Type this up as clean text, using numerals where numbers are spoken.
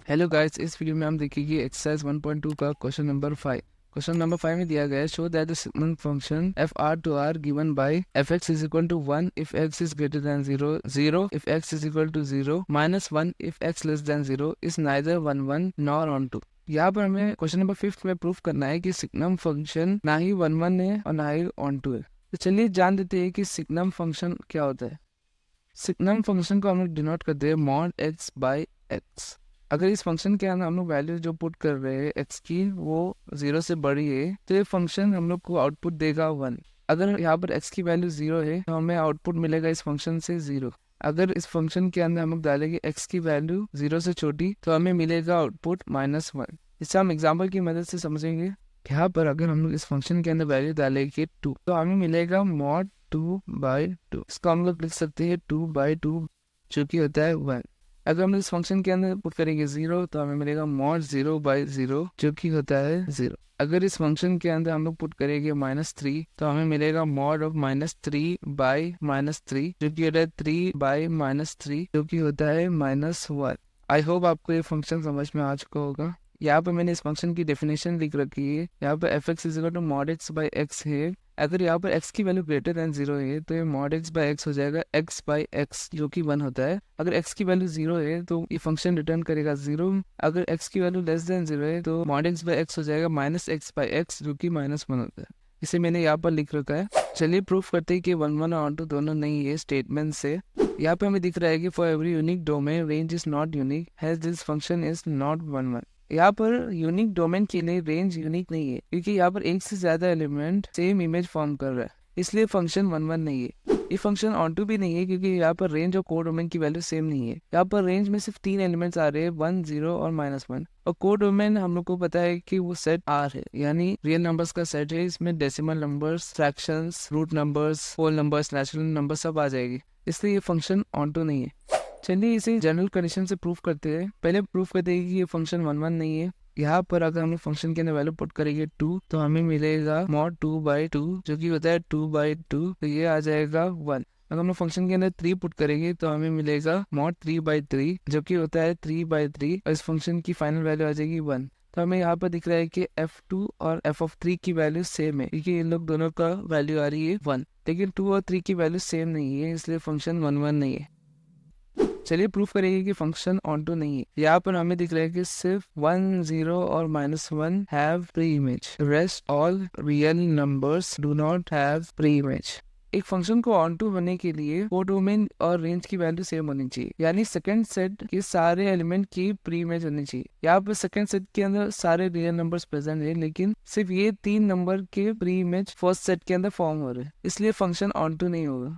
Hello guys, इस video में हम देखेंगे एक्सरसाइज 1.2 का क्वेश्चन नंबर 5। क्वेश्चन नंबर 5 में दिया गया है, show that the signal function F R to R given by F X is equal to 1 if X is greater than 0, 0 if x is equal to 0, -1 if x less than 0 is neither 1 1 nor on 2। यहाँ पर हमें question number 5 में proof करना है कि signum function ना ही 1 1 है और ना ही ऑन 2 है। तो चलिए जान देते हैं कि सिग्नम फंक्शन क्या होता है। सिग्नम फंक्शन को हम लोग डिनोट करते हैं मॉड एक्स बाय एक्स। अगर इस फंक्शन के अंदर हम लोग वैल्यू जो पुट कर रहे हैं एक्स की वो 0 से बड़ी है तो ये फंक्शन हम लोग को आउटपुट देगा 1। अगर यहाँ पर एक्स की वैल्यू 0 है तो हमें आउटपुट मिलेगा इस फंक्शन से 0। अगर इस फंक्शन के अंदर हम लोग डालेंगे एक्स की वैल्यू 0 से छोटी तो हमें मिलेगा आउटपुट -1। इससे हम एग्जाम्पल की मदद से समझेंगे। यहाँ पर अगर हम लोग इस फंक्शन के अंदर वैल्यू डालेंगे 2 तो हमें मिलेगा मॉड 2/2। इसको हम लोग लिख सकते हैं 2/2 जो कि होता है 1। अगर हम इस फंक्शन के अंदर पुट करेंगे 0 तो हमें मिलेगा मॉड 0/0 जो कि होता है 0। अगर इस फंक्शन के अंदर हम लोग पुट करेंगे -3 तो हमें मिलेगा मॉड ऑफ -3/-3 जो कि होता है 3/-3 जो कि होता है -1। आई होप आपको ये फंक्शन समझ में आ चुका होगा। यहाँ पे मैंने इस फंक्शन की डेफिनेशन लिख रखी है। यहाँ पे F X is equal to mod X by X है। अगर यहाँ पर x की वैल्यू ग्रेटर देन 0 है तो ये मॉड x बाई एक्स हो जाएगा x बाई एक्स जो कि 1 होता है। अगर x की वैल्यू 0 है तो ये फंक्शन रिटर्न करेगा 0। अगर x की वैल्यू लेस देन 0 है तो मॉड x बाई एक्स हो जाएगा -x बाई एक्स जो कि -1 होता है। इसे मैंने यहाँ पर लिख रखा है। चलिए प्रूफ करते हैं कि 1 1 और 2 दोनों नहीं है स्टेटमेंट से। यहाँ पे हमें दिख रहा है कि for every unique domain range is not unique has this function is not 1 1। यहाँ पर यूनिक डोमेन के लिए रेंज यूनिक नहीं है क्योंकि यहाँ पर एक से ज्यादा एलिमेंट सेम इमेज फॉर्म कर रहा है, इसलिए फंक्शन 1 1 नहीं है। ये फंक्शन ऑन टू भी नहीं है क्योंकि यहाँ पर रेंज और कोड डोमेन की वैल्यू सेम नहीं है। यहाँ पर रेंज में सिर्फ 3 एलिमेंट्स आ रहे हैं 1 0 और -1। और कोड डोमेन हम लोग को पता है कि वो सेट आर है, यानी रियल नंबर्स का सेट है। इसमें decimal numbers, fractions, root numbers, whole numbers, natural number सब आ जाएगी, इसलिए ये फंक्शन ऑन टू नहीं है। चलिए इसे जनरल कंडीशन से प्रूफ करते हैं। पहले प्रूफ करते हैं कि ये फंक्शन 1 1 नहीं है। यहाँ पर अगर हम फंक्शन के अंदर वैल्यू पुट करेंगे 2 तो हमें मिलेगा मॉड 2/2 जो कि होता है 2/2 तो ये आ जाएगा 1। अगर हम फंक्शन के अंदर 3 पुट करेंगे तो हमें मिलेगा मॉड 3/3 जो कि होता है 3/3 और इस फंक्शन की फाइनल वैल्यू आ जाएगी 1। तो हमें यहाँ पर दिख रहा है कि f2 और f3 की वैल्यू सेम है क्योंकि इन लोग दोनों का वैल्यू आ रही है 1। लेकिन 2 और 3 की वैल्यू सेम नहीं है, इसलिए फंक्शन 1 1 नहीं है। चलिए प्रूफ करेंगे कि फंक्शन ऑन टू नहीं है। यहाँ पर हमें दिख रहा है कि सिर्फ 1 0 और -1 have pre image, rest all real numbers do not have pre image. एक फंक्शन को ऑन टू होने के लिए कोड डोमेन और रेंज की वैल्यू सेम होनी चाहिए, यानी सेकंड सेट के सारे एलिमेंट की प्री इमेज होनी चाहिए। यहाँ पर सेकंड सेट के अंदर सारे रियल नंबर्स प्रेजेंट है लेकिन सिर्फ ये 3 नंबर के प्री इमेज फर्स्ट सेट के अंदर फॉर्म हो रहे हैं, इसलिए फंक्शन ऑन टू नहीं होगा।